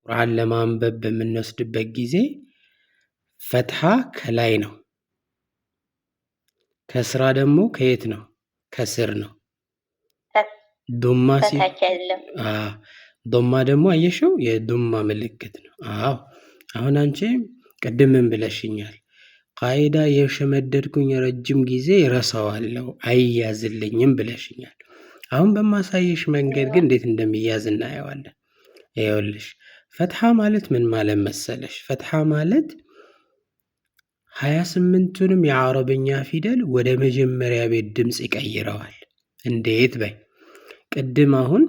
ቁርአን ለማንበብ በምንወስድበት ጊዜ ፈትሐ ከላይ ነው። ከስራ ደግሞ ከየት ነው? ከስር ነው። ዶማ ዶማ ደግሞ አየሽው የዶማ ምልክት ነው። አዎ አሁን አንቺ ቅድም ምን ብለሽኛል? ቃይዳ የሸመደድኩኝ ረጅም ጊዜ ረሳዋለሁ አይያዝልኝም ብለሽኛል። አሁን በማሳየሽ መንገድ ግን እንዴት እንደሚያዝ እናየዋለን። ይኸውልሽ ፈትሐ ማለት ምን ማለት መሰለሽ? ፈትሐ ማለት 28ቱንም የአረብኛ ፊደል ወደ መጀመሪያ ቤት ድምጽ ይቀይረዋል። እንዴት በይ? ቅድም አሁን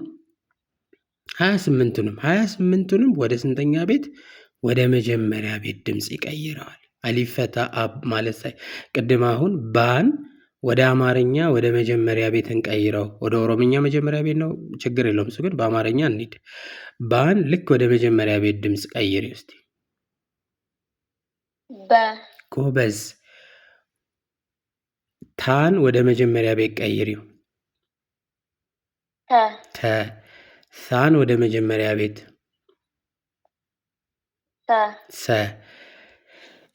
28ቱንም ወደ ስንተኛ ቤት? ወደ መጀመሪያ ቤት ድምጽ ይቀይረዋል። አሊፍ ፈታ አብ ማለት ሳይ ቅድም አሁን ባን ወደ አማርኛ ወደ መጀመሪያ ቤት እንቀይረው። ወደ ኦሮምኛ መጀመሪያ ቤት ነው፣ ችግር የለውም። እሱ ግን በአማርኛ እንሂድ። ባን ልክ ወደ መጀመሪያ ቤት ድምጽ ቀይሪ እስቲ። ጎበዝ። ታን ወደ መጀመሪያ ቤት ቀይሪው። ተ። ሳን ወደ መጀመሪያ ቤት ሰ።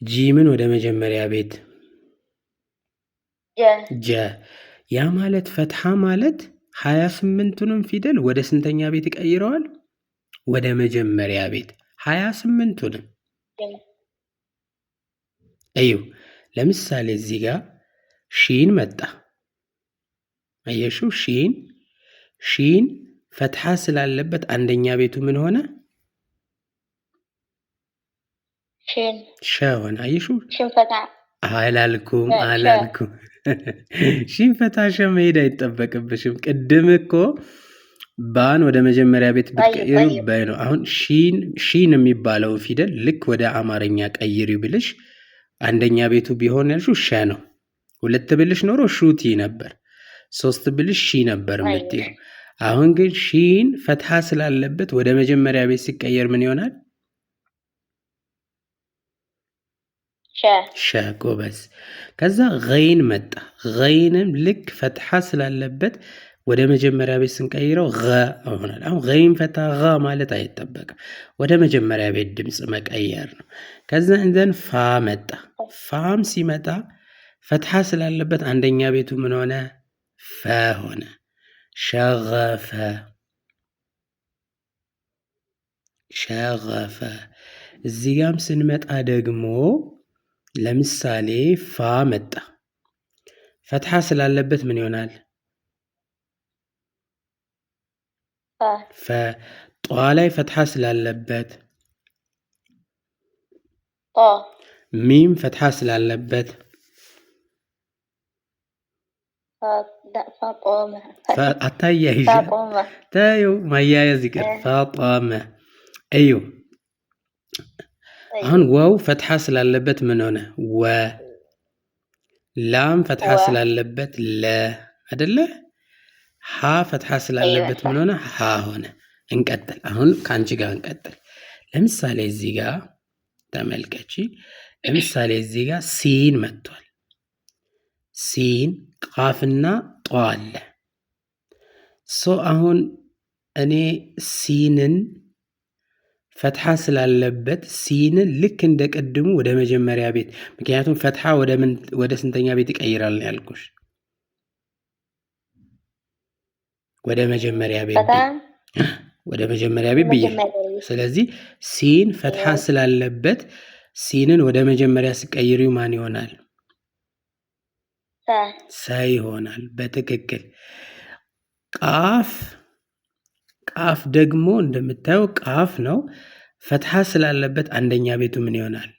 ጂምን ወደ መጀመሪያ ቤት ጀ። ያ ማለት ፈትሐ ማለት 28ቱንም ፊደል ወደ ስንተኛ ቤት ይቀይረዋል? ወደ መጀመሪያ ቤት 28ቱንም። እዩ ለምሳሌ እዚህ ጋር ሺን መጣ። አየሽው? ሺን ፈትሐ ስላለበት አንደኛ ቤቱ ምን ሆነ? ሸ ሆነ። አየሽው? አላልኩም። ሺን ፈታ ሸ መሄድ አይጠበቅብሽም። ቅድም እኮ ባን ወደ መጀመሪያ ቤት ብትቀይሩ በይ ነው። አሁን ሺን የሚባለው ፊደል ልክ ወደ አማርኛ ቀይሪ ብልሽ አንደኛ ቤቱ ቢሆን ያልሽው ሸ ነው። ሁለት ብልሽ ኖሮ ሹቲ ነበር። ሶስት ብልሽ ሺ ነበር የምትይው። አሁን ግን ሺን ፈትሐ ስላለበት ወደ መጀመሪያ ቤት ሲቀየር ምን ይሆናል? ሸ። ጎበዝ። ከዛ ገይን መጣ። ገይንም ልክ ፈትሐ ስላለበት ወደ መጀመሪያ ቤት ስንቀይረው ይሆናል። አሁን ገይን ፈታ ማለት አይጠበቅም። ወደ መጀመሪያ ቤት ድምፅ መቀየር ነው። ከዛ እንደን ፋ መጣ። ፋም ሲመጣ ፈትሐ ስላለበት አንደኛ ቤቱ ምን ሆነ? ፈ ሆነ። ሸገፈ። እዚህ ጋም ስንመጣ ደግሞ ለምሳሌ ፋ መጣ። ፈትሐ ስላለበት ምን ይሆናል? ፈ። ጧ ላይ ፈትሐ ስላለበት ሚም ፈትሐ ስላለበት አታያይዥ። ተይው ማያያዝ ይቅር። ፈጣመ። እዩ አሁን ዋው ፈትሐ ስላለበት ምን ሆነ? ወ። ላም ፈትሐ ስላለበት ለ አይደለ? ሀ ፈትሐ ስላለበት ምን ሆነ? ሀ ሆነ። እንቀጥል። አሁን ከአንቺ ጋር እንቀጥል። ለምሳሌ እዚህ ጋር ተመልከቺ። ለምሳሌ እዚህ ጋር ሲን መጥቷል። ሲን ቃፍና ጧ አለ። አሁን እኔ ሲንን ፈትሐ ስላለበት ሲንን ልክ እንደ ቅድሙ ወደ መጀመሪያ ቤት፣ ምክንያቱም ፈትሐ ወደ ስንተኛ ቤት ይቀይራል ያልኩሽ? ወደ መጀመሪያ ቤት ብዬ። ስለዚህ ሲን ፈትሐ ስላለበት ሲንን ወደ መጀመሪያ ሲቀይሪው ማን ይሆናል? ሰ ይሆናል። በትክክል። ቃፍ ደግሞ እንደምታየው ቃፍ ነው። ፈትሐ ስላለበት አንደኛ ቤቱ ምን ይሆናል?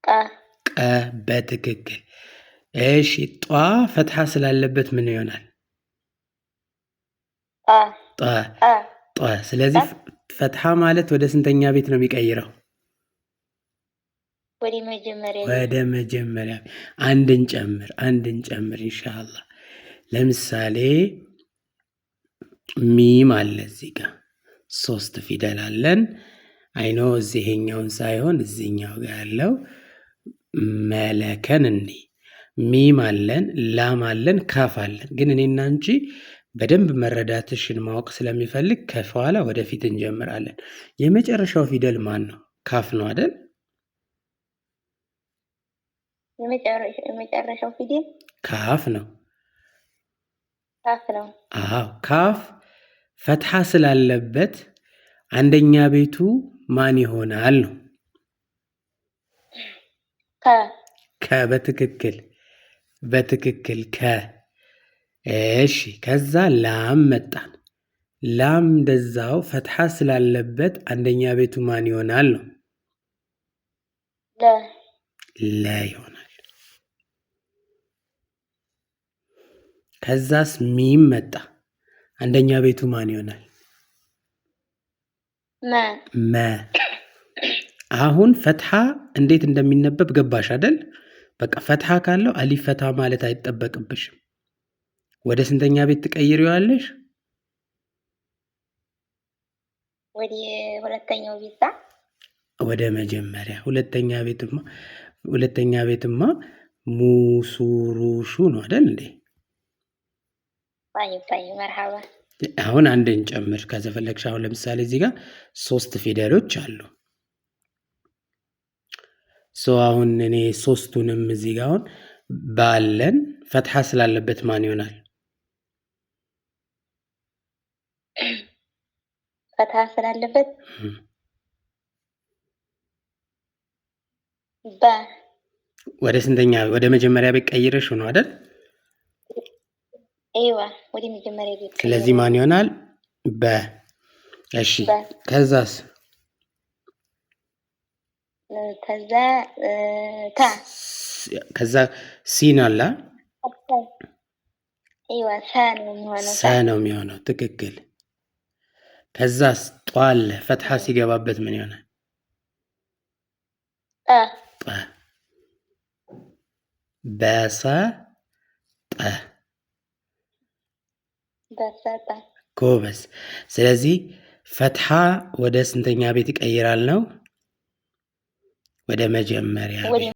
ቀ። በትክክል። እሺ ጧ ፈትሐ ስላለበት ምን ይሆናል? ጧ። ስለዚህ ፈትሐ ማለት ወደ ስንተኛ ቤት ነው የሚቀይረው? ወደ መጀመሪያ። አንድን ጨምር ኢንሻአላህ። ለምሳሌ ሚም አለ እዚህ ጋር 3 ፊደል አለን። አይኖ እዚህኛውን ሳይሆን እዚህኛው ጋር ያለው መለከን ሚም አለን፣ ላም አለን፣ ካፍ አለን። ግን እኔና አንቺ በደንብ መረዳትሽን ማወቅ ስለሚፈልግ ከኋላ ወደፊት እንጀምራለን። የመጨረሻው ፊደል ማን ነው? ካፍ ነው አይደል? የመጨረሻው ፊደል ካፍ ነው። ካፍ ነው። አዎ፣ ካፍ ፈትሐ ስላለበት አንደኛ ቤቱ ማን ይሆናል ነው? ከ። በትክክል ከ። እሺ፣ ከዛ ላም መጣን። ላም እንደዛው ፈትሐ ስላለበት አንደኛ ቤቱ ማን ይሆናል ነው? ለ ይሆናል። ከዛስ ሚም መጣ። አንደኛ ቤቱ ማን ይሆናል? መ። አሁን ፈትሐ እንዴት እንደሚነበብ ገባሽ አይደል? በቃ ፈትሐ ካለው አሊፍ ፈትሐ ማለት አይጠበቅብሽም። ወደ ስንተኛ ቤት ትቀይሪዋለሽ? ወደ ሁለተኛው ቤት። ወደ መጀመሪያ። ሁለተኛ ቤትማ ሙሱሩሹ ነው አይደል እንዴ? መርሐባ። አሁን አንድን ጨምር ከፈለግሽ። አሁን ለምሳሌ እዚህ ጋር 3 ፊደሎች አሉ። አሁን እኔ 3ቱንም እዚህ ጋር አሁን ባለን ፈትሐ ስላለበት ማን ይሆናል? ፈትሐ ስላለበት በ። ወደ ስንተኛ? ወደ መጀመሪያ ቤት ቀይረሽ ነው አይደል? ወደ መጀመሪያ ቤት። ስለዚህ ማን ይሆናል? በ። እሺ፣ ከዛስ? ከዛ ሲን አለ። ሰ ነው የሚሆነው። ትክክል። ከዛስ? ጧ አለ። ፈትሐ ሲገባበት ምን ይሆናል? ጠ። በሰጠ። ጎበዝ። ስለዚህ ፈትሐ ወደ ስንተኛ ቤት ይቀይራል ነው? ወደ መጀመሪያ ቤት።